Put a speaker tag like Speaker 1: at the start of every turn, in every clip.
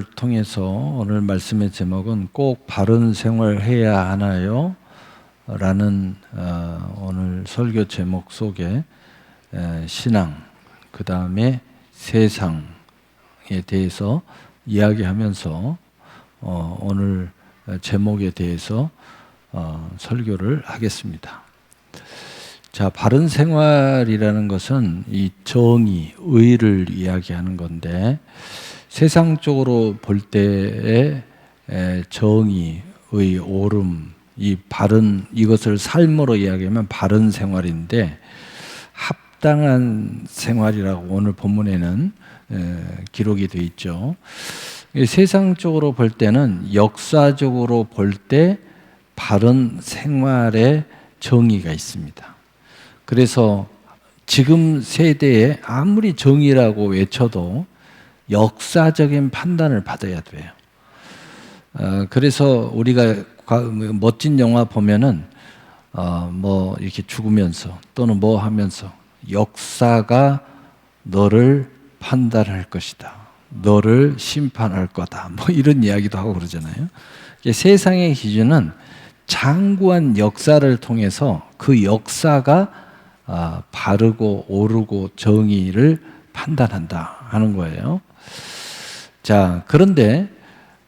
Speaker 1: 설교를 통해서 오늘 말씀의 제목은 꼭 바른 생활 해야 하나요? 라는 오늘 설교 제목 속에 신앙, 그 다음에 세상에 대해서 이야기하면서 오늘 제목에 대해서 설교를 하겠습니다. 자, 바른 생활이라는 것은 이 정의, 의를 이야기하는 건데, 세상적으로 볼 때의 정의, 의, 옳음, 이 바른, 이것을 삶으로 이야기하면 바른 생활인데, 합당한 생활이라고 오늘 본문에는 기록이 되어 있죠. 세상적으로 볼 때는, 역사적으로 볼 때 바른 생활의 정의가 있습니다. 그래서 지금 세대에 아무리 정의라고 외쳐도 역사적인 판단을 받아야 돼요. 그래서 우리가 멋진 영화 보면은 뭐 이렇게 죽으면서 또는 뭐 하면서 역사가 너를 판단할 것이다, 너를 심판할 거다, 뭐 이런 이야기도 하고 그러잖아요. 세상의 기준은 장구한 역사를 통해서 그 역사가 바르고 옳고 정의를 판단한다 하는 거예요. 자, 그런데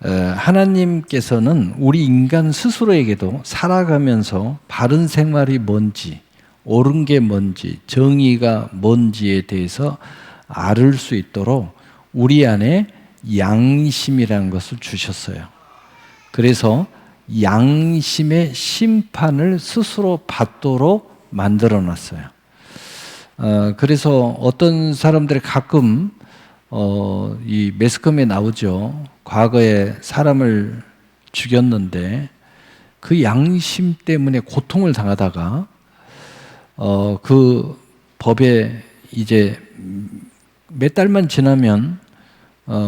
Speaker 1: 하나님께서는 우리 인간 스스로에게도 살아가면서 바른 생활이 뭔지, 옳은 게 뭔지, 정의가 뭔지에 대해서 알을 수 있도록 우리 안에 양심이라는 것을 주셨어요. 그래서 양심의 심판을 스스로 받도록 만들어 놨어요. 그래서 어떤 사람들이 가끔 이 매스컴에 나오죠. 과거에 사람을 죽였는데 그 양심 때문에 고통을 당하다가 그 법에 이제 몇 달만 지나면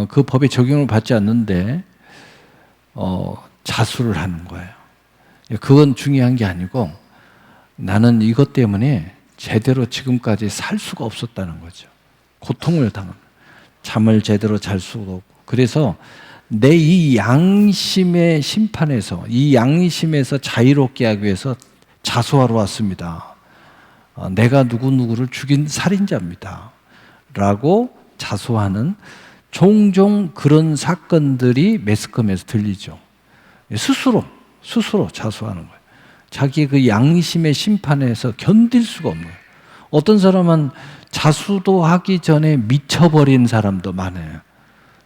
Speaker 1: 그 법의 적용을 받지 않는데 자수를 하는 거예요. 그건 중요한 게 아니고 나는 이것 때문에 제대로 지금까지 살 수가 없었다는 거죠. 고통을 당합니다. 잠을 제대로 잘 수가 없고. 그래서 내 이 양심의 심판에서, 이 양심에서 자유롭게 하기 위해서 자수하러 왔습니다. 내가 누구누구를 죽인 살인자입니다 라고 자수하는 종종 그런 사건들이 매스컴에서 들리죠. 스스로 자수하는 거예요. 자기 그 양심의 심판에서 견딜 수가 없는 거예요. 어떤 사람은 자수도 하기 전에 미쳐버린 사람도 많아요.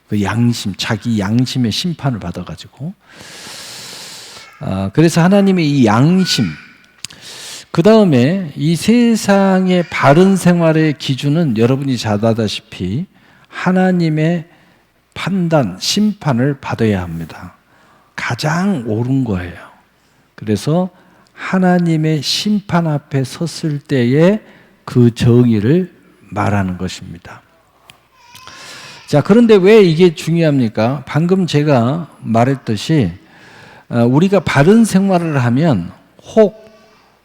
Speaker 1: 그 양심, 자기 양심의 심판을 받아가지고. 그래서 하나님의 이 양심, 그 다음에 이 세상의 바른 생활의 기준은 여러분이 잘 아다시피 하나님의 판단, 심판을 받아야 합니다. 가장 옳은 거예요. 그래서 하나님의 심판 앞에 섰을 때의 그 정의를 말하는 것입니다. 자, 그런데 왜 이게 중요합니까? 방금 제가 말했듯이 우리가 바른 생활을 하면 혹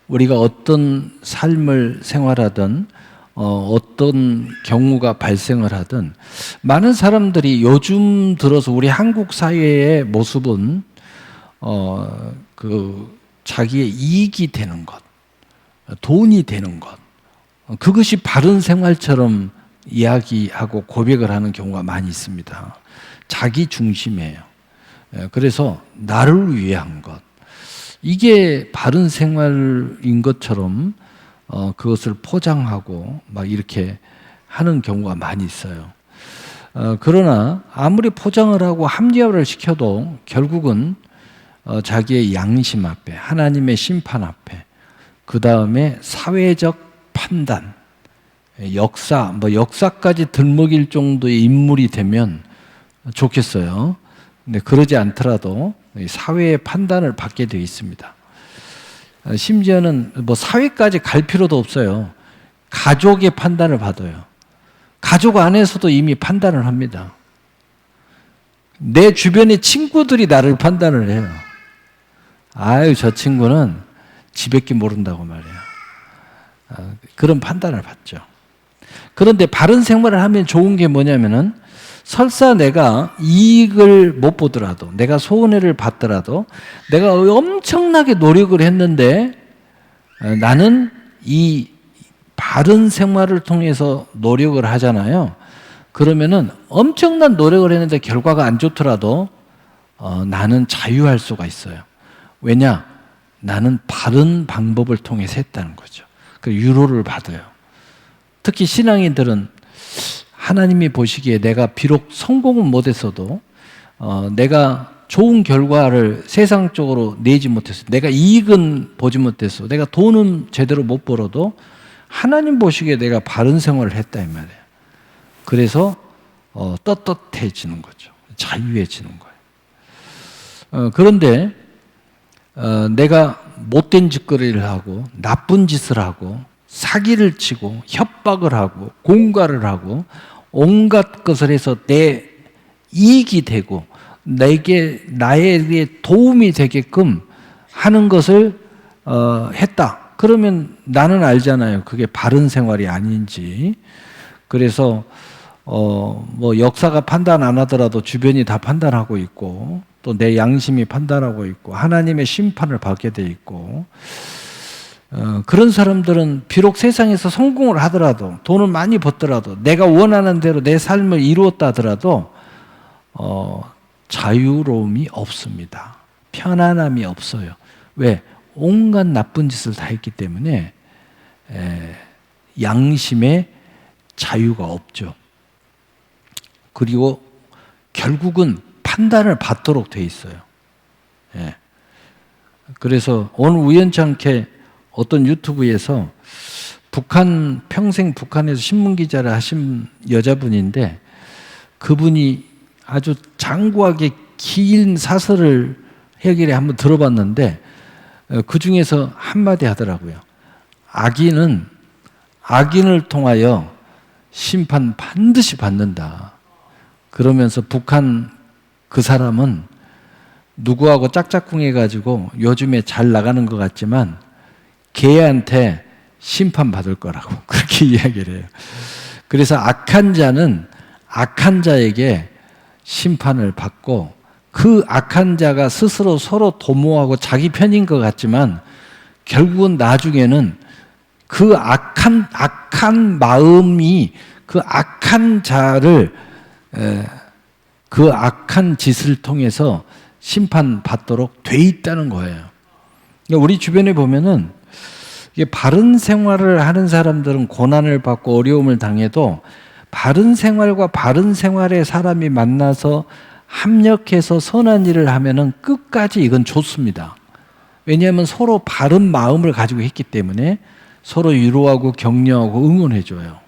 Speaker 1: 우리가 어떤 삶을 생활하든 어떤 경우가 발생을 하든 많은 사람들이 요즘 들어서 우리 한국 사회의 모습은 자기의 이익이 되는 것, 돈이 되는 것, 그것이 바른 생활처럼 이야기하고 고백을 하는 경우가 많이 있습니다. 자기 중심이에요. 그래서 나를 위한 것, 이게 바른 생활인 것처럼 그것을 포장하고 막 이렇게 하는 경우가 많이 있어요. 그러나 아무리 포장을 하고 합리화를 시켜도 결국은 자기의 양심 앞에, 하나님의 심판 앞에, 그 다음에 사회적 판단, 역사까지 들먹일 정도의 인물이 되면 좋겠어요. 근데 그러지 않더라도 사회의 판단을 받게 되어 있습니다. 심지어는 사회까지 갈 필요도 없어요. 가족의 판단을 받아요. 가족 안에서도 이미 판단을 합니다. 내 주변의 친구들이 나를 판단을 해요. 아유, 저 친구는 지밖에 모른다고 말이에요. 그런 판단을 받죠. 그런데 바른 생활을 하면 좋은 게 뭐냐면은 설사 내가 이익을 못 보더라도, 내가 손해를 받더라도, 내가 엄청나게 노력을 했는데 나는 이 바른 생활을 통해서 노력을 하잖아요. 그러면은 엄청난 노력을 했는데 결과가 안 좋더라도 나는 자유할 수가 있어요. 왜냐? 나는 바른 방법을 통해서 했다는 거죠. 그 유로를 받아요. 특히 신앙인들은 하나님이 보시기에 내가 비록 성공은 못했어도 내가 좋은 결과를 세상적으로 내지 못했어, 내가 이익은 보지 못했어, 내가 돈은 제대로 못 벌어도 하나님 보시기에 내가 바른 생활을 했다 이 말이에요. 그래서 떳떳해지는 거죠. 자유해지는 거예요. 그런데 내가 못된 짓거리를 하고 나쁜 짓을 하고 사기를 치고 협박을 하고 공갈을 하고 온갖 것을 해서 내 이익이 되고 나에게 도움이 되게끔 하는 것을 했다. 그러면 나는 알잖아요. 그게 바른 생활이 아닌지. 그래서 뭐 역사가 판단 안 하더라도 주변이 다 판단하고 있고, 또 내 양심이 판단하고 있고, 하나님의 심판을 받게 돼 있고, 그런 사람들은 비록 세상에서 성공을 하더라도, 돈을 많이 벌더라도, 내가 원하는 대로 내 삶을 이루었다 하더라도 자유로움이 없습니다. 편안함이 없어요. 왜? 온갖 나쁜 짓을 다 했기 때문에 양심의 자유가 없죠. 그리고 결국은 판단을 받도록 돼 있어요. 그래서 오늘 우연찮게 어떤 유튜브에서 평생 북한에서 신문기자를 하신 여자분인데, 그분이 아주 장구하게 긴 사설을 해결에 한번 들어봤는데 그 중에서 한마디 하더라고요. 악인을 통하여 심판 반드시 받는다. 그러면서 북한 그 사람은 누구하고 짝짝꿍해가지고 요즘에 잘 나가는 것 같지만 걔한테 심판받을 거라고 그렇게 이야기를 해요. 그래서 악한 자는 악한 자에게 심판을 받고, 그 악한 자가 스스로 서로 도모하고 자기 편인 것 같지만 결국은 나중에는 그 악한 마음이 그 악한 자를 그 악한 짓을 통해서 심판받도록 돼 있다는 거예요. 그러니까 우리 주변에 보면은 이게 바른 생활을 하는 사람들은 고난을 받고 어려움을 당해도 바른 생활과 바른 생활의 사람이 만나서 합력해서 선한 일을 하면은 끝까지 이건 좋습니다. 왜냐하면 서로 바른 마음을 가지고 했기 때문에 서로 위로하고 격려하고 응원해줘요.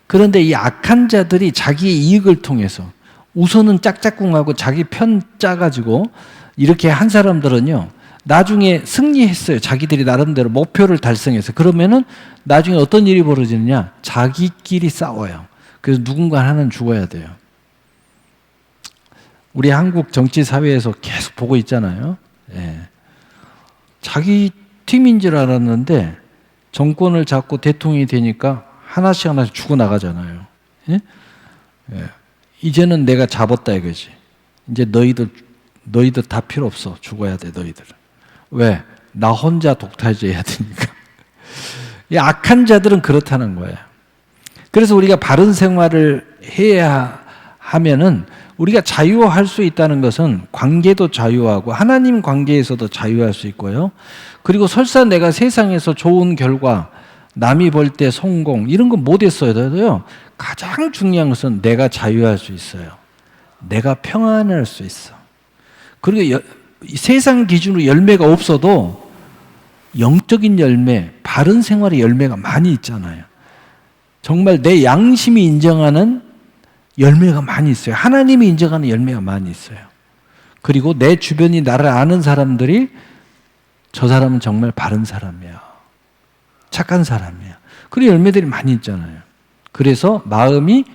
Speaker 1: 그런데 이 악한 자들이 자기의 이익을 통해서 우선은 짝짝꿍하고 자기 편 짜가지고 이렇게 한 사람들은요, 나중에 승리했어요. 자기들이 나름대로 목표를 달성해서. 그러면은 나중에 어떤 일이 벌어지느냐? 자기끼리 싸워요. 그래서 누군가 하나는 죽어야 돼요. 우리 한국 정치 사회에서 계속 보고 있잖아요. 자기 팀인 줄 알았는데 정권을 잡고 대통령이 되니까 하나씩 죽어나가잖아요. 이제는 내가 잡았다 이거지. 이제 너희들 다 필요 없어. 죽어야 돼, 너희들. 왜? 나 혼자 독타제해야 되니까. 이 악한 자들은 그렇다는 거예요. 그래서 우리가 바른 생활을 해야 하면은 우리가 자유할 수 있다는 것은 관계도 자유하고 하나님 관계에서도 자유할 수 있고요. 그리고 설사 내가 세상에서 좋은 결과, 남이 볼 때 성공 이런 거 못했어도요, 가장 중요한 것은 내가 자유할 수 있어요. 내가 평안할 수 있어. 그리고 세상 기준으로 열매가 없어도 영적인 열매, 바른 생활의 열매가 많이 있잖아요. 정말 내 양심이 인정하는 열매가 많이 있어요. 하나님이 인정하는 열매가 많이 있어요. 그리고 내 주변이 나를 아는 사람들이 저 사람은 정말 바른 사람이야, 착한 사람이야. 그런 열매들이 많이 있잖아요. 그래서 마음이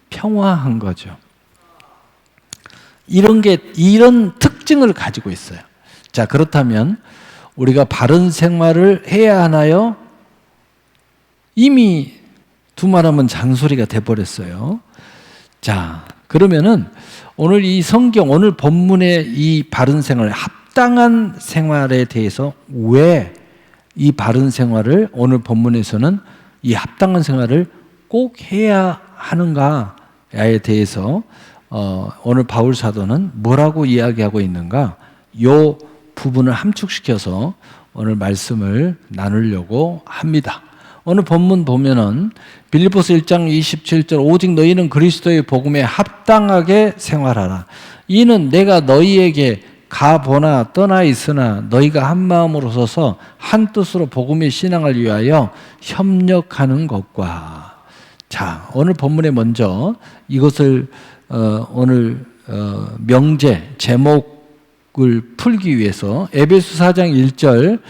Speaker 1: 평화한 거죠. 이런 특징을 가지고 있어요. 자, 그렇다면 우리가 바른 생활을 해야 하나요? 이미 두말하면 잔소리가 돼버렸어요. 자, 그러면은 오늘 이 성경, 오늘 본문의 이 바른 생활, 합당한 생활에 대해서 왜 이 바른 생활을 오늘 본문에서는 이 합당한 생활을 꼭 해야 하는가에 대해서 오늘 바울 사도는 뭐라고 이야기하고 있는가? 이 부분을 함축시켜서 오늘 말씀을 나누려고 합니다. 오늘 본문 보면은 빌립보서 1장 27절 오직 너희는 그리스도의 복음에 합당하게 생활하라. 이는 내가 너희에게 가보나 떠나 있으나 너희가 한 마음으로 서서 한 뜻으로 복음의 신앙을 위하여 협력하는 것과. 자, 오늘 본문에 먼저 이것을 오늘 명제 제목을 풀기 위해서 에베소 4장 1절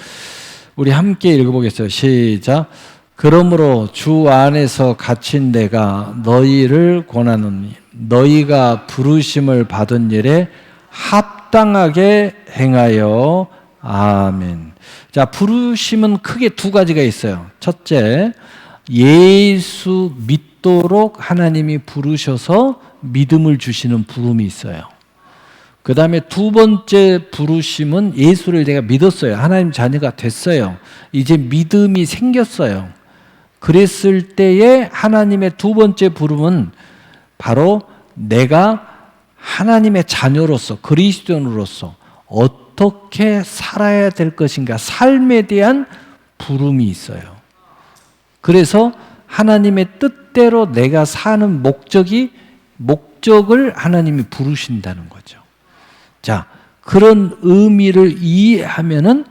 Speaker 1: 우리 함께 읽어보겠어요. 시작. 그러므로 주 안에서 갇힌 내가 너희를 권하노니 너희가 부르심을 받은 일에 합당하게 행하여. 아멘. 자, 부르심은 크게 두 가지가 있어요. 첫째, 예수 믿도록 하나님이 부르셔서 믿음을 주시는 부름이 있어요. 그 다음에 두 번째 부르심은 예수를 내가 믿었어요. 하나님 자녀가 됐어요. 이제 믿음이 생겼어요. 그랬을 때에 하나님의 두 번째 부름은 바로 내가 하나님의 자녀로서 그리스도인으로서 어떻게 살아야 될 것인가, 삶에 대한 부름이 있어요. 그래서 하나님의 뜻대로 내가 사는 목적을 하나님이 부르신다는 거죠. 자, 그런 의미를 이해하면은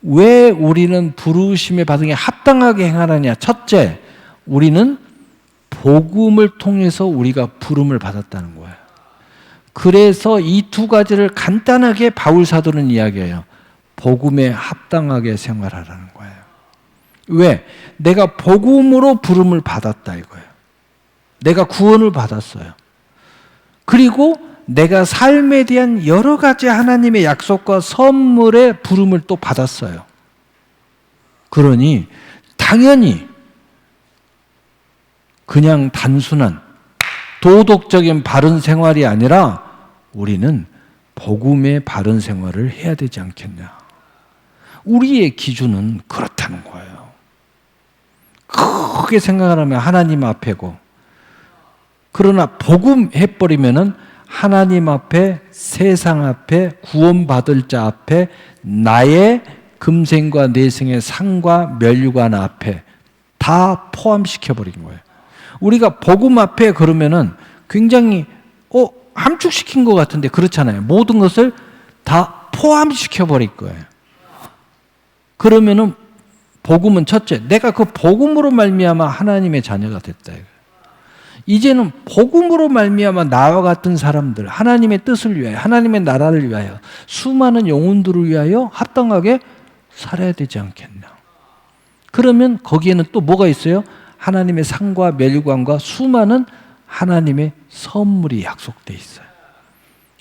Speaker 1: 왜 우리는 부르심에 받은 게 합당하게 행하느냐? 첫째, 우리는 복음을 통해서 우리가 부름을 받았다는 거예요. 그래서 이 두 가지를 간단하게 바울 사도는 이야기해요. 복음에 합당하게 생활하라는 거예요. 왜? 내가 복음으로 부름을 받았다 이거예요. 내가 구원을 받았어요. 그리고 내가 삶에 대한 여러 가지 하나님의 약속과 선물의 부름을 또 받았어요. 그러니 당연히 그냥 단순한 도덕적인 바른 생활이 아니라 우리는 복음의 바른 생활을 해야 되지 않겠냐. 우리의 기준은 그렇다는 거예요. 크게 생각을 하면 하나님 앞에고, 그러나 복음 해버리면은 하나님 앞에, 세상 앞에, 구원받을 자 앞에, 나의 금생과 내생의 상과 멸류관 앞에 다 포함시켜버린 거예요. 우리가 복음 앞에 그러면은 굉장히 함축시킨 것 같은데 그렇잖아요. 모든 것을 다 포함시켜버릴 거예요. 그러면은 복음은 첫째, 내가 그 복음으로 말미암아 하나님의 자녀가 됐다. 이제는 복음으로 말미암아 나와 같은 사람들, 하나님의 뜻을 위하여, 하나님의 나라를 위하여, 수많은 영혼들을 위하여 합당하게 살아야 되지 않겠나. 그러면 거기에는 또 뭐가 있어요? 하나님의 상과 멸류관과 수많은 하나님의 선물이 약속되어 있어요.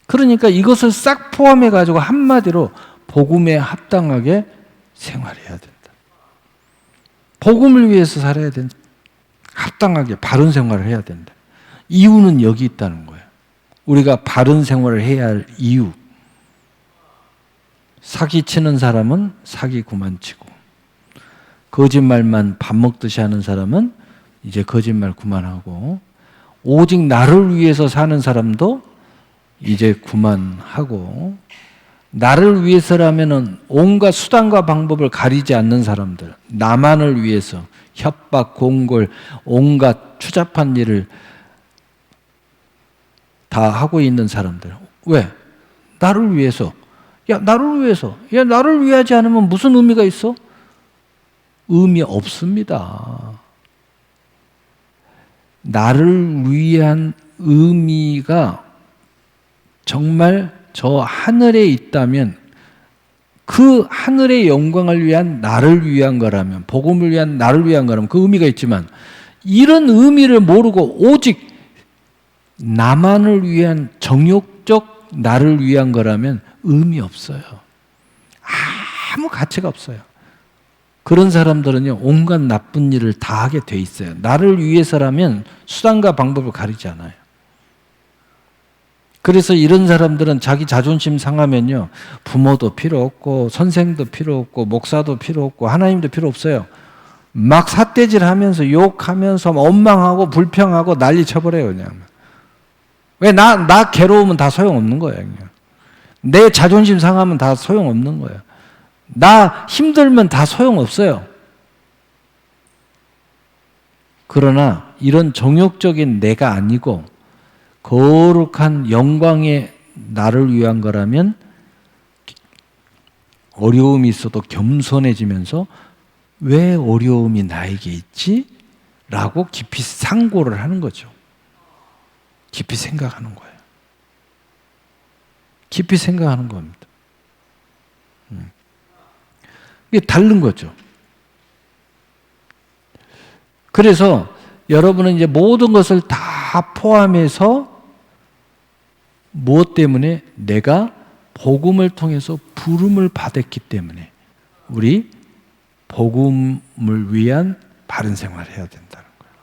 Speaker 1: 그러니까 이것을 싹 포함해가지고 한마디로 복음에 합당하게 생활해야 된다. 복음을 위해서 살아야 된다. 합당하게 바른 생활을 해야 된다. 이유는 여기 있다는 거예요. 우리가 바른 생활을 해야 할 이유. 사기치는 사람은 사기 그만 치고, 거짓말만 밥 먹듯이 하는 사람은 이제 거짓말 그만하고, 오직 나를 위해서 사는 사람도 이제 그만하고, 나를 위해서라면은 온갖 수단과 방법을 가리지 않는 사람들, 나만을 위해서 협박, 공골, 온갖 추잡한 일을 다 하고 있는 사람들. 왜? 나를 위해서. 야, 나를 위해서. 야, 나를 위하지 않으면 무슨 의미가 있어? 의미 없습니다. 나를 위한 의미가 정말 저 하늘에 있다면, 그 하늘의 영광을 위한 나를 위한 거라면, 복음을 위한 나를 위한 거라면 그 의미가 있지만, 이런 의미를 모르고 오직 나만을 위한 정욕적 나를 위한 거라면 의미 없어요. 아무 가치가 없어요. 그런 사람들은요, 온갖 나쁜 일을 다 하게 돼 있어요. 나를 위해서라면 수단과 방법을 가리지 않아요. 그래서 이런 사람들은 자기 자존심 상하면요, 부모도 필요 없고 선생도 필요 없고 목사도 필요 없고 하나님도 필요 없어요. 막 삿대질하면서 욕하면서 원망하고 불평하고 난리 쳐버려요. 그냥. 왜? 나 괴로우면 다 소용없는 거예요. 그냥. 내 자존심 상하면 다 소용없는 거예요. 나 힘들면 다 소용없어요. 그러나 이런 정욕적인 내가 아니고 거룩한 영광의 나를 위한 거라면 어려움이 있어도 겸손해지면서 왜 어려움이 나에게 있지? 라고 깊이 상고를 하는 거죠. 깊이 생각하는 거예요. 깊이 생각하는 겁니다. 이게 다른 거죠. 그래서 여러분은 이제 모든 것을 다 포함해서 무엇 때문에? 내가 복음을 통해서 부름을 받았기 때문에 우리 복음을 위한 바른 생활을 해야 된다는 거예요.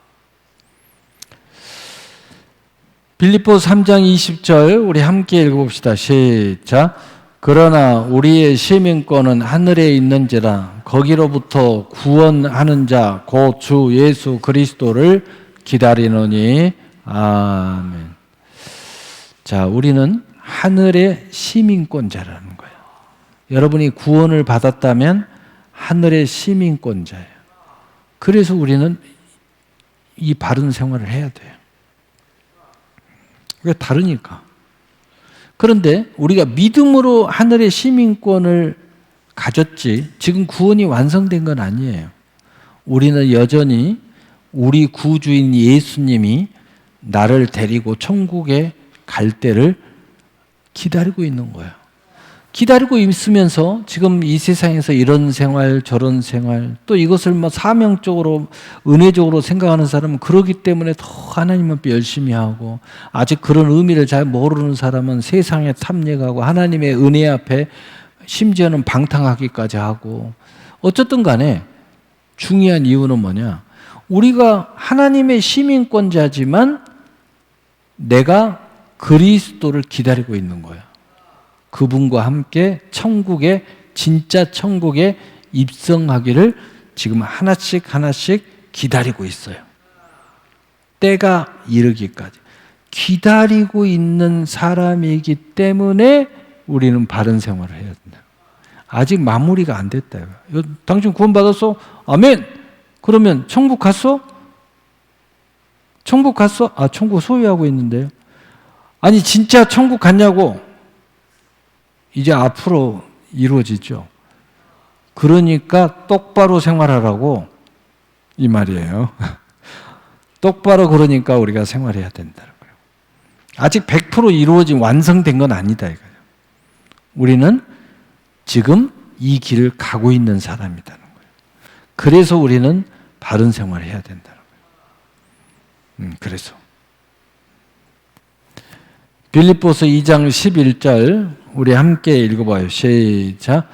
Speaker 1: 빌립보서 3장 20절 우리 함께 읽어봅시다. 시작. 그러나 우리의 시민권은 하늘에 있는지라 거기로부터 구원하는 자 곧 주 예수 그리스도를 기다리노니. 아멘. 자, 우리는 하늘의 시민권자라는 거예요. 여러분이 구원을 받았다면 하늘의 시민권자예요. 그래서 우리는 이 바른 생활을 해야 돼요. 왜? 다르니까. 그런데 우리가 믿음으로 하늘의 시민권을 가졌지 지금 구원이 완성된 건 아니에요. 우리는 여전히 우리 구주인 예수님이 나를 데리고 천국에 갈 때를 기다리고 있는 거예요. 기다리고 있으면서 지금 이 세상에서 이런 생활 저런 생활 또 이것을 뭐 사명적으로 은혜적으로 생각하는 사람은 그러기 때문에 더 하나님 앞에 열심히 하고, 아직 그런 의미를 잘 모르는 사람은 세상에 탐닉하고 하나님의 은혜 앞에 심지어는 방탕하기까지 하고. 어쨌든 간에 중요한 이유는 뭐냐, 우리가 하나님의 시민권자지만 내가 그리스도를 기다리고 있는 거예요. 그분과 함께 천국에, 진짜 천국에 입성하기를 지금 하나씩 하나씩 기다리고 있어요. 때가 이르기까지 기다리고 있는 사람이기 때문에 우리는 바른 생활을 해야 된다. 아직 마무리가 안 됐다. 당신 구원받았어? 아멘. 그러면 천국 갔어? 천국 갔어? 아, 천국 소유하고 있는데요. 아니 진짜 천국 갔냐고. 이제 앞으로 이루어지죠. 그러니까 똑바로 생활하라고 이 말이에요. 똑바로 그러니까 우리가 생활해야 된다는 거예요. 아직 100% 이루어진 완성된 건 아니다 이거예요. 우리는 지금 이 길을 가고 있는 사람이라는 거예요. 그래서 우리는 바른 생활을 해야 된다는 거예요. 그래서 빌립보서 2장 11절 우리 함께 읽어봐요. 시작.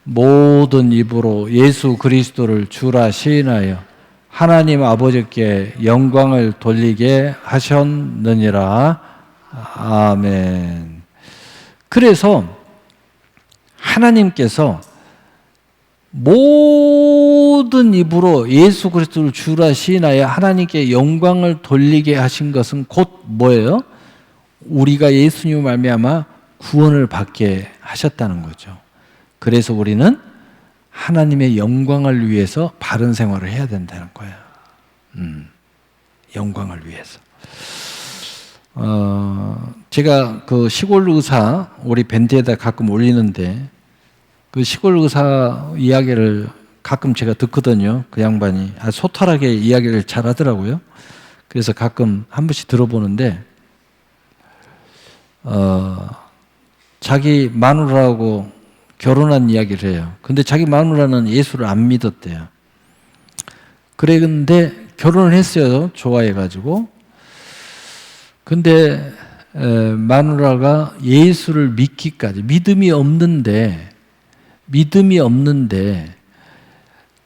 Speaker 1: 모든 입으로 예수 그리스도를 주라 시인하여 하나님 아버지께 영광을 돌리게 하셨느니라. 아멘. 그래서 하나님께서 모든 입으로 예수 그리스도를 주라 시인하여 하나님께 영광을 돌리게 하신 것은 곧 뭐예요? 우리가 예수님을 말미암아 구원을 받게 하셨다는 거죠. 그래서 우리는 하나님의 영광을 위해서 바른 생활을 해야 된다는 거예요. 영광을 위해서. 제가 그 시골 의사 우리 밴드에다 가끔 올리는데 그 시골 의사 이야기를 가끔 제가 듣거든요. 그 양반이 아주 소탈하게 이야기를 잘 하더라고요. 그래서 가끔 한 번씩 들어보는데 자기 마누라하고 결혼한 이야기를 해요. 근데 자기 마누라는 예수를 안 믿었대요. 그래, 근데 결혼을 했어요. 좋아해가지고. 근데 마누라가 예수를 믿기까지, 믿음이 없는데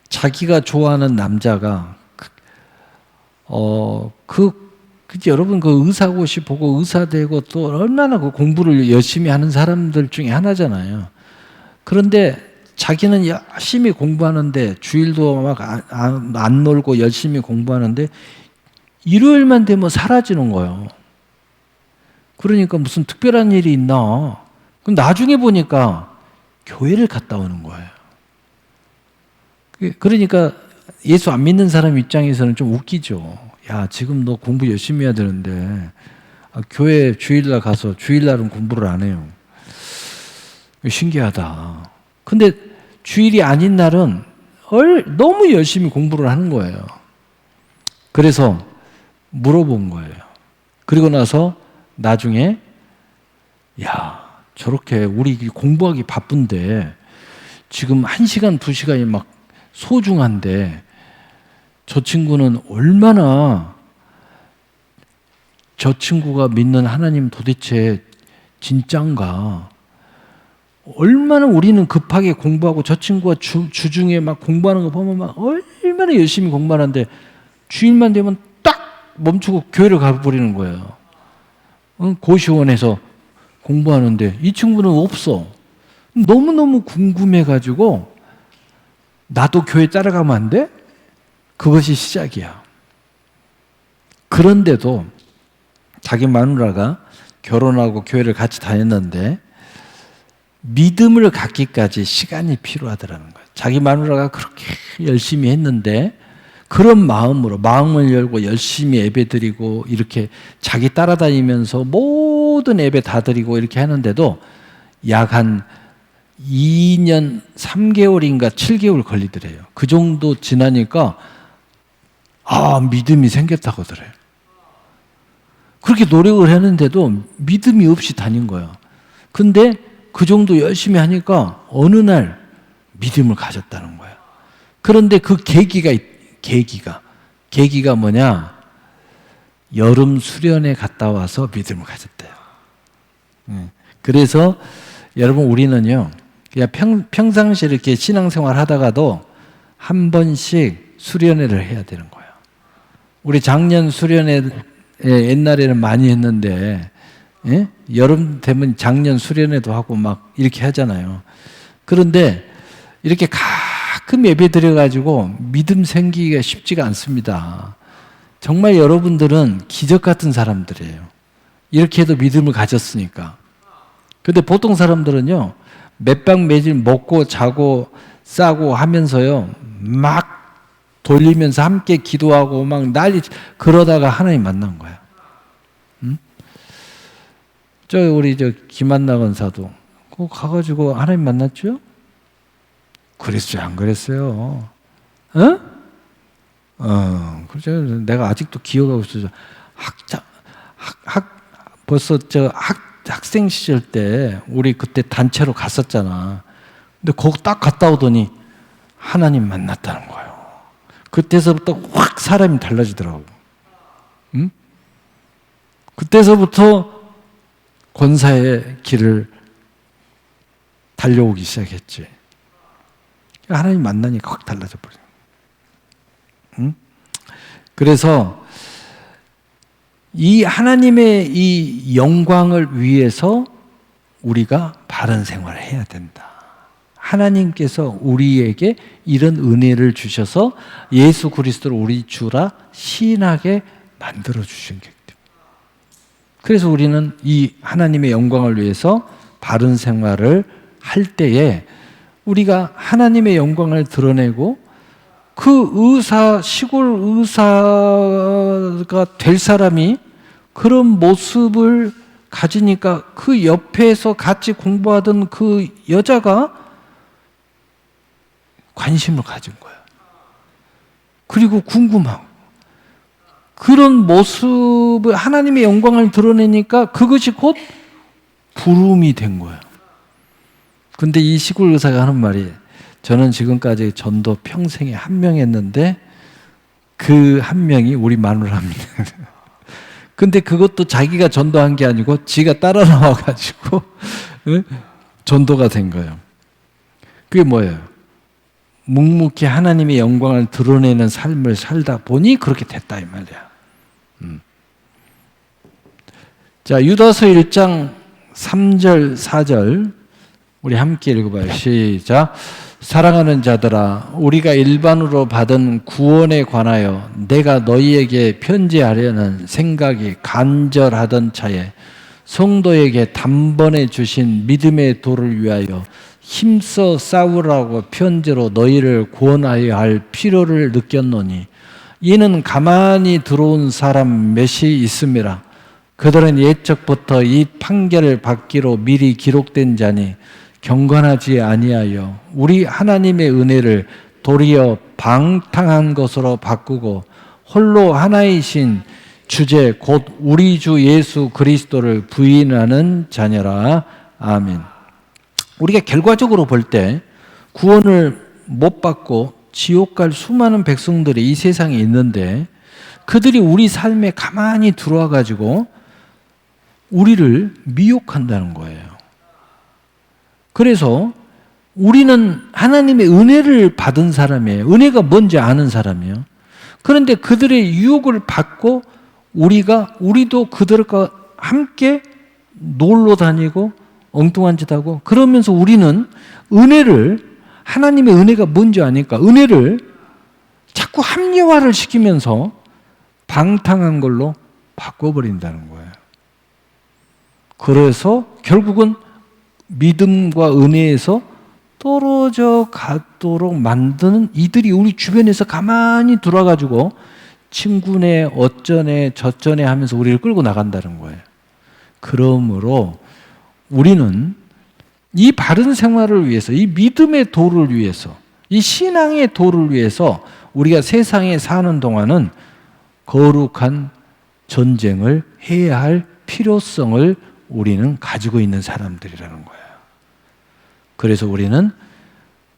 Speaker 1: 자기가 좋아하는 남자가 그치, 여러분 그 의사고시 보고 의사 되고 또 얼마나 그 공부를 열심히 하는 사람들 중에 하나잖아요. 그런데 자기는 열심히 공부하는데 주일도 막 안 놀고 열심히 공부하는데 일요일만 되면 사라지는 거예요. 그러니까 무슨 특별한 일이 있나? 그럼 나중에 보니까 교회를 갔다 오는 거예요. 그러니까 예수 안 믿는 사람 입장에서는 좀 웃기죠. 야, 지금 너 공부 열심히 해야 되는데 교회 주일날 가서 주일날은 공부를 안 해요. 신기하다. 근데 주일이 아닌 날은 너무 열심히 공부를 하는 거예요. 그래서 물어본 거예요. 그리고 나서 나중에 야, 저렇게 우리 공부하기 바쁜데 지금 1시간, 2시간이 막 소중한데 저 친구는 얼마나 저 친구가 믿는 하나님 도대체 진짠가? 얼마나 우리는 급하게 공부하고 저 친구가 주중에 막 공부하는 거 보면 막 얼마나 열심히 공부하는데 주일만 되면 딱 멈추고 교회를 가버리는 거예요. 고시원에서 공부하는데 이 친구는 없어. 너무너무 궁금해가지고 나도 교회 따라가면 안 돼? 그것이 시작이야. 그런데도 자기 마누라가 결혼하고 교회를 같이 다녔는데 믿음을 갖기까지 시간이 필요하더라는 거예요. 자기 마누라가 그렇게 열심히 했는데 그런 마음으로 마음을 열고 열심히 예배드리고 이렇게 자기 따라다니면서 모든 예배 다 드리고 이렇게 하는데도 약 한 2년 3개월인가 7개월 걸리더래요. 그 정도 지나니까 믿음이 생겼다고 하더래요. 그렇게 노력을 했는데도 믿음이 없이 다닌 거예요. 근데 그 정도 열심히 하니까 어느 날 믿음을 가졌다는 거예요. 그런데 그 계기가 뭐냐? 여름 수련회 갔다 와서 믿음을 가졌대요. 그래서 여러분 우리는요, 그냥 평상시에 이렇게 신앙생활 하다가도 한 번씩 수련회를 해야 되는 거예요. 우리 작년 수련회 옛날에는 많이 했는데, 예? 여름 되면 작년 수련회도 하고 막 이렇게 하잖아요. 그런데 이렇게 가끔 예배 드려가지고 믿음 생기기가 쉽지가 않습니다. 정말 여러분들은 기적 같은 사람들이에요. 이렇게 해도 믿음을 가졌으니까. 근데 보통 사람들은요, 몇박 며칠 먹고 자고 싸고 하면서요, 막 돌리면서 함께 기도하고 막 그러다가 하나님 만난 거야. 응? 우리 김한나 권사도 그거 가가지고 하나님 만났죠? 그랬어요, 안 그랬어요? 그렇죠. 내가 아직도 기억하고 있어요. 벌써 학생 시절 때 우리 그때 단체로 갔었잖아. 근데 거기 딱 갔다 오더니 하나님 만났다는 거예요. 그때서부터 확 사람이 달라지더라고. 응? 그때서부터 권사의 길을 달려오기 시작했지. 하나님 만나니까 확 달라져 버려. 응? 그래서 이 하나님의 이 영광을 위해서 우리가 바른 생활을 해야 된다. 하나님께서 우리에게 이런 은혜를 주셔서 예수 그리스도를 우리 주라 시인하게 만들어 주신 거기 때문에. 그래서 우리는 이 하나님의 영광을 위해서 바른 생활을 할 때에 우리가 하나님의 영광을 드러내고 그 시골 의사가 될 사람이 그런 모습을 가지니까 그 옆에서 같이 공부하던 그 여자가 관심을 가진 거예요. 그리고 궁금하고. 그런 모습을 하나님의 영광을 드러내니까 그것이 곧 부름이 된 거예요. 근데 이 시골 의사가 하는 말이, 저는 지금까지 전도 평생에 한 명 했는데 그 한 명이 우리 마누라입니다. 근데 그것도 자기가 전도한 게 아니고 지가 따라 나와가지고 전도가 된 거예요. 그게 뭐예요? 묵묵히 하나님의 영광을 드러내는 삶을 살다 보니 그렇게 됐다 이 말이야. 자, 유다서 1장 3절, 4절 우리 함께 읽어봐요. 시작. 사랑하는 자들아, 우리가 일반으로 받은 구원에 관하여 내가 너희에게 편지하려는 생각이 간절하던 차에 성도에게 단번에 주신 믿음의 도를 위하여 힘써 싸우라고 편지로 너희를 구원하여 할 필요를 느꼈노니 이는 가만히 들어온 사람 몇이 있음이라. 그들은 옛적부터 이 판결을 받기로 미리 기록된 자니 경건하지 아니하여 우리 하나님의 은혜를 도리어 방탕한 것으로 바꾸고 홀로 하나이신 주제 곧 우리 주 예수 그리스도를 부인하는 자녀라. 아멘. 우리가 결과적으로 볼 때 구원을 못 받고 지옥 갈 수많은 백성들이 이 세상에 있는데 그들이 우리 삶에 가만히 들어와 가지고 우리를 미혹한다는 거예요. 그래서 우리는 하나님의 은혜를 받은 사람이에요. 은혜가 뭔지 아는 사람이에요. 그런데 그들의 유혹을 받고 우리도 그들과 함께 놀러 다니고 엉뚱한 짓 하고 그러면서 우리는 하나님의 은혜가 뭔지 아니까 은혜를 자꾸 합리화를 시키면서 방탕한 걸로 바꿔버린다는 거예요. 그래서 결국은 믿음과 은혜에서 떨어져 가도록 만드는 이들이 우리 주변에서 가만히 들어와가지고 친구네 어쩌네 저쩌네 하면서 우리를 끌고 나간다는 거예요. 그러므로 우리는 이 바른 생활을 위해서, 이 믿음의 도를 위해서, 이 신앙의 도를 위해서 우리가 세상에 사는 동안은 거룩한 전쟁을 해야 할 필요성을 우리는 가지고 있는 사람들이라는 거예요. 그래서 우리는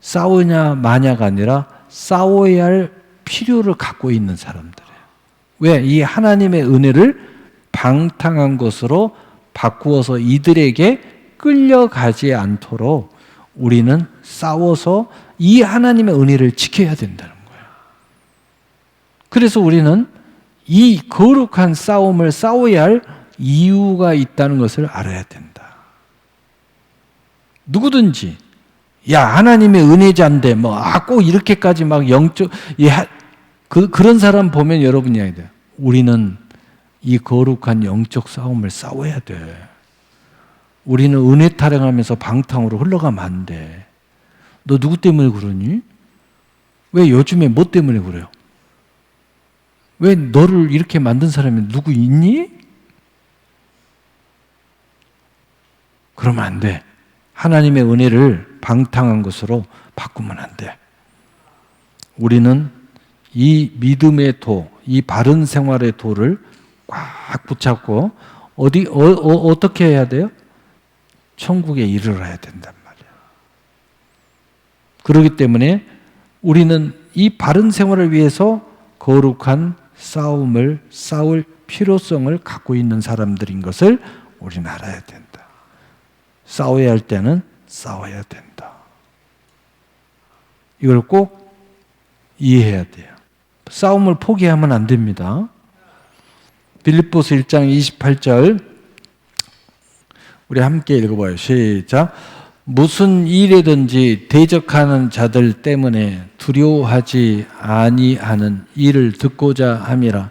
Speaker 1: 싸우냐 마냐가 아니라 싸워야 할 필요를 갖고 있는 사람들이에요. 왜? 이 하나님의 은혜를 방탕한 것으로 바꾸어서 이들에게 끌려가지 않도록 우리는 싸워서 이 하나님의 은혜를 지켜야 된다는 거예요. 그래서 우리는 이 거룩한 싸움을 싸워야 할 이유가 있다는 것을 알아야 된다. 누구든지 하나님의 은혜자인데 꼭 이렇게까지 막 영적 그런 사람 보면 여러분이 해야 돼요. 우리는 이 거룩한 영적 싸움을 싸워야 돼. 우리는 은혜 타령하면서 방탕으로 흘러가면 안 돼. 너 누구 때문에 그러니? 왜 요즘에 뭐 때문에 그래요? 왜 너를 이렇게 만든 사람이 누구 있니? 그러면 안 돼. 하나님의 은혜를 방탕한 것으로 바꾸면 안 돼. 우리는 이 믿음의 도, 이 바른 생활의 도를 꽉 붙잡고 어떻게 해야 돼요? 천국에 이르러야 된단 말이에요. 그렇기 때문에 우리는 이 바른 생활을 위해서 거룩한 싸움을 싸울 필요성을 갖고 있는 사람들인 것을 우리는 알아야 된다. 싸워야 할 때는 싸워야 된다. 이걸 꼭 이해해야 돼요. 싸움을 포기하면 안 됩니다. 빌립보서 1장 28절 우리 함께 읽어봐요. 시작. 무슨 일이든지 대적하는 자들 때문에 두려워하지 아니하는 일을 듣고자 함이라.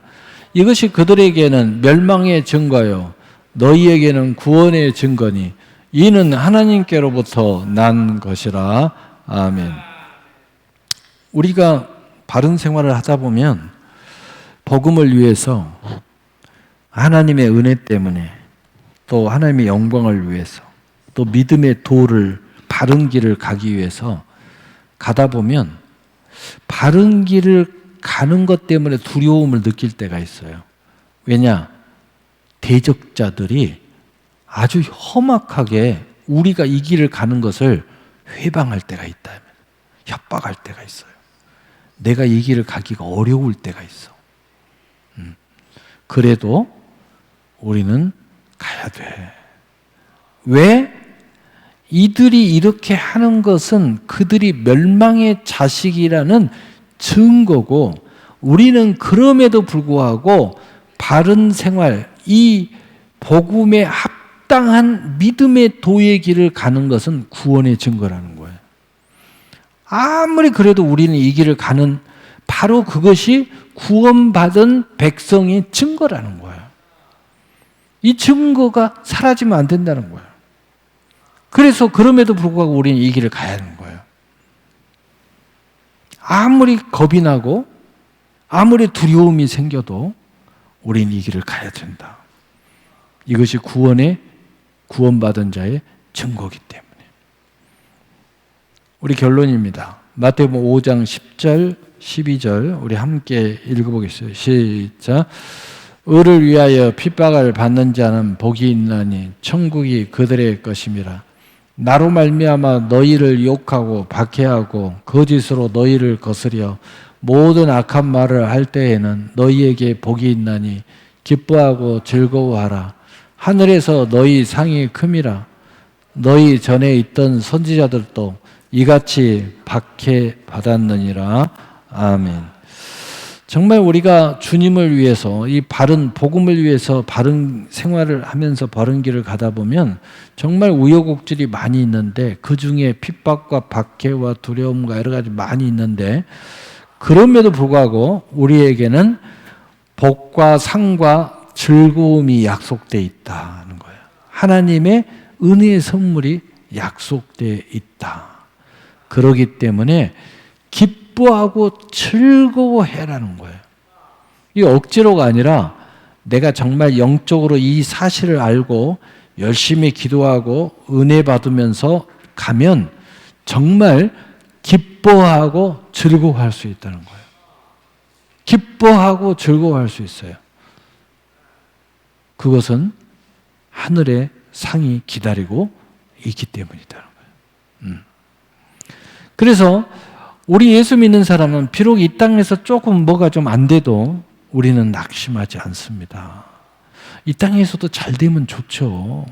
Speaker 1: 이것이 그들에게는 멸망의 증거요 너희에게는 구원의 증거니 이는 하나님께로부터 난 것이라. 아멘. 우리가 바른 생활을 하다 보면 복음을 위해서 하나님의 은혜 때문에 또 하나님의 영광을 위해서 또 믿음의 도를 바른 길을 가기 위해서 가다 보면 바른 길을 가는 것 때문에 두려움을 느낄 때가 있어요. 왜냐? 대적자들이 아주 험악하게 우리가 이 길을 가는 것을 회방할 때가 있다. 협박할 때가 있어요. 내가 이 길을 가기가 어려울 때가 있어. 그래도 우리는 가야 돼. 왜? 이들이 이렇게 하는 것은 그들이 멸망의 자식이라는 증거고 우리는 그럼에도 불구하고 바른 생활, 이 복음에 합당한 믿음의 도의 길을 가는 것은 구원의 증거라는 거예요. 아무리 그래도 우리는 이 길을 가는 바로 그것이 구원받은 백성의 증거라는 거예요. 이 증거가 사라지면 안 된다는 거예요. 그래서 그럼에도 불구하고 우리는 이 길을 가야 하는 거예요. 아무리 겁이 나고 아무리 두려움이 생겨도 우리는 이 길을 가야 된다. 이것이 구원받은 자의 증거이기 때문에. 우리 결론입니다. 마태복음 5장 10절, 12절 우리 함께 읽어보겠어요. 시작. 의를 위하여 핍박을 받는 자는 복이 있나니 천국이 그들의 것임이라. 나로 말미암아 너희를 욕하고 박해하고 거짓으로 너희를 거스려 모든 악한 말을 할 때에는 너희에게 복이 있나니 기뻐하고 즐거워하라. 하늘에서 너희 상이 큼이라. 너희 전에 있던 선지자들도 이같이 박해받았느니라. 아멘. 정말 우리가 주님을 위해서 이 바른 복음을 위해서 바른 생활을 하면서 바른 길을 가다 보면 정말 우여곡절이 많이 있는데 그중에 핍박과 박해와 두려움과 여러 가지 많이 있는데 그럼에도 불구하고 우리에게는 복과 상과 즐거움이 약속되어 있다는 거예요. 하나님의 은혜의 선물이 약속되어 있다. 그렇기 때문에 기뻐하고 즐거워해라는 거예요. 이 억지로가 아니라 내가 정말 영적으로 이 사실을 알고 열심히 기도하고 은혜 받으면서 가면 정말 기뻐하고 즐거워할 수 있다는 거예요. 기뻐하고 즐거워할 수 있어요. 그것은 하늘의 상이 기다리고 있기 때문이다는 거예요. 그래서 우리 예수 믿는 사람은 비록 이 땅에서 조금 뭐가 좀 안 돼도 우리는 낙심하지 않습니다. 이 땅에서도 잘 되면 좋죠.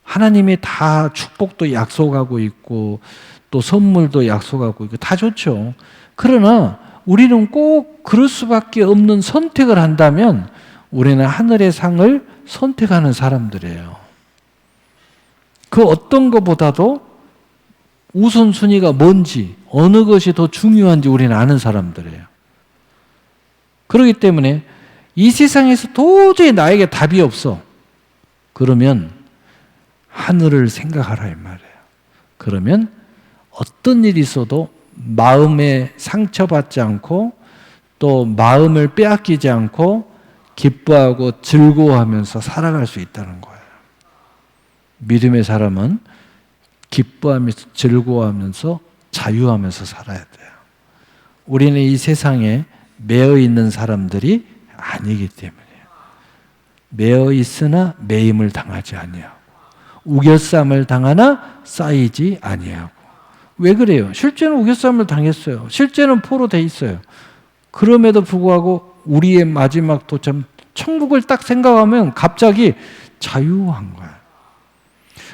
Speaker 1: 하나님이 다 축복도 약속하고 있고 또 선물도 약속하고 있고 다 좋죠. 그러나 우리는 꼭 그럴 수밖에 없는 선택을 한다면 우리는 하늘의 상을 선택하는 사람들이에요. 그 어떤 것보다도 우선순위가 뭔지 어느 것이 더 중요한지 우리는 아는 사람들이에요. 그렇기 때문에 이 세상에서 도저히 나에게 답이 없어. 그러면 하늘을 생각하라 이 말이에요. 그러면 어떤 일이 있어도 마음에 상처받지 않고 또 마음을 빼앗기지 않고 기뻐하고 즐거워하면서 살아갈 수 있다는 거예요. 믿음의 사람은 기뻐하면서 즐거워하면서 자유하면서 살아야 돼요. 우리는 이 세상에 매여 있는 사람들이 아니기 때문이에요. 매여 있으나 매임을 당하지 아니하고 우겨쌈을 당하나 쌓이지 아니하고. 왜 그래요? 실제는 우겨쌈을 당했어요. 실제는 포로 돼 있어요. 그럼에도 불구하고 우리의 마지막 도착 천국을 딱 생각하면 갑자기 자유한 거예요.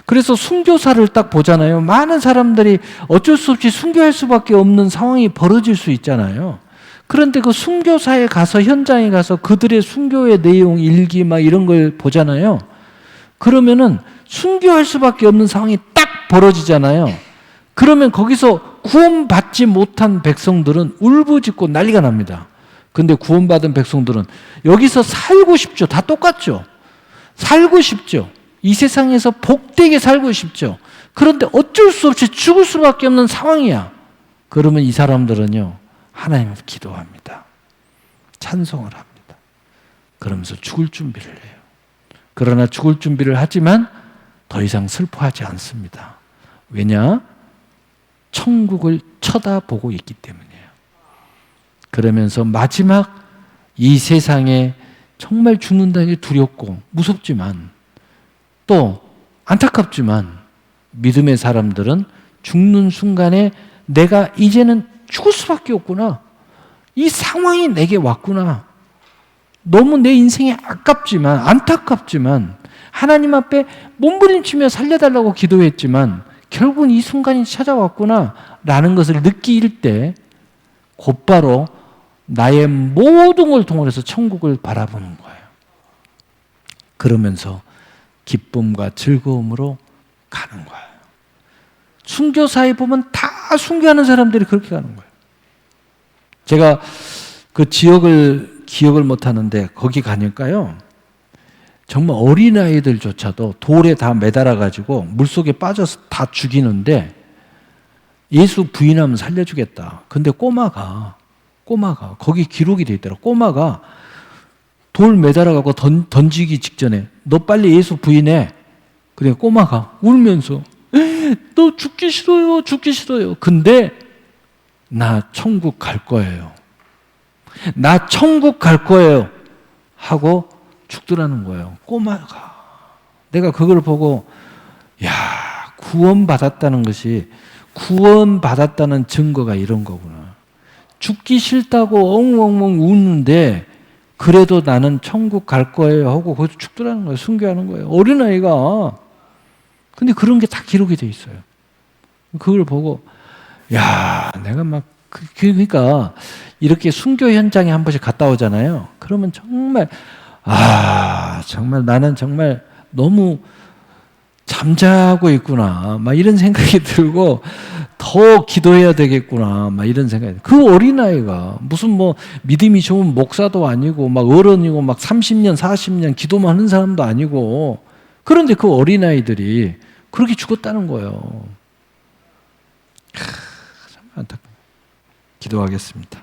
Speaker 1: 그래서 순교사를 딱 보잖아요. 많은 사람들이 어쩔 수 없이 순교할 수밖에 없는 상황이 벌어질 수 있잖아요. 그런데 그 순교사에 가서 현장에 가서 그들의 순교의 내용 일기 막 이런 걸 보잖아요. 그러면은 순교할 수밖에 없는 상황이 딱 벌어지잖아요. 그러면 거기서 구원받지 못한 백성들은 울부짖고 난리가 납니다. 근데 구원받은 백성들은 여기서 살고 싶죠. 다 똑같죠. 살고 싶죠. 이 세상에서 복되게 살고 싶죠. 그런데 어쩔 수 없이 죽을 수밖에 없는 상황이야. 그러면 이 사람들은요, 하나님을 기도합니다. 찬송을 합니다. 그러면서 죽을 준비를 해요. 그러나 죽을 준비를 하지만 더 이상 슬퍼하지 않습니다. 왜냐? 천국을 쳐다보고 있기 때문이에요. 그러면서 마지막 이 세상에 정말 죽는다는 게 두렵고 무섭지만 또 안타깝지만 믿음의 사람들은 죽는 순간에 내가 이제는 죽을 수밖에 없구나. 이 상황이 내게 왔구나. 너무 내 인생이 아깝지만 안타깝지만 하나님 앞에 몸부림치며 살려달라고 기도했지만 결국은 이 순간이 찾아왔구나 라는 것을 느낄 때 곧바로 나의 모든 걸 동원해서 천국을 바라보는 거예요. 그러면서 기쁨과 즐거움으로 가는 거예요. 순교사에 보면 다 순교하는 사람들이 그렇게 가는 거예요. 제가 그 지역을 기억을 못 하는데 거기 가니까요, 정말 어린아이들조차도 돌에 다 매달아가지고 물속에 빠져서 다 죽이는데 예수 부인하면 살려주겠다. 근데 꼬마가 거기 기록이 돼 있더라. 꼬마가 돌 매달아가고 던지기 직전에 너 빨리 예수 부인해. 그래 꼬마가 울면서 너 죽기 싫어요. 근데 나 천국 갈 거예요. 나 천국 갈 거예요. 하고 죽더라는 거예요. 꼬마가. 내가 그걸 보고 야, 구원받았다는 것이 구원받았다는 증거가 이런 거구나. 죽기 싫다고 엉엉엉 우는데 그래도 나는 천국 갈 거예요 하고 거기서 죽더라는 거예요. 순교하는 거예요. 어린아이가. 근데 그런 게 다 기록이 돼 있어요. 그걸 보고 야, 내가 막 그러니까 이렇게 순교 현장에 한 번씩 갔다 오잖아요. 그러면 정말 정말 나는 정말 너무 잠자고 있구나. 막 이런 생각이 들고 더 기도해야 되겠구나. 막 이런 생각이. 그 어린아이가 무슨 뭐 믿음이 좋은 목사도 아니고 막 어른이고 막 30년, 40년 기도만 하는 사람도 아니고 그런데 그 어린아이들이 그렇게 죽었다는 거예요. 참 안타까워. 기도하겠습니다.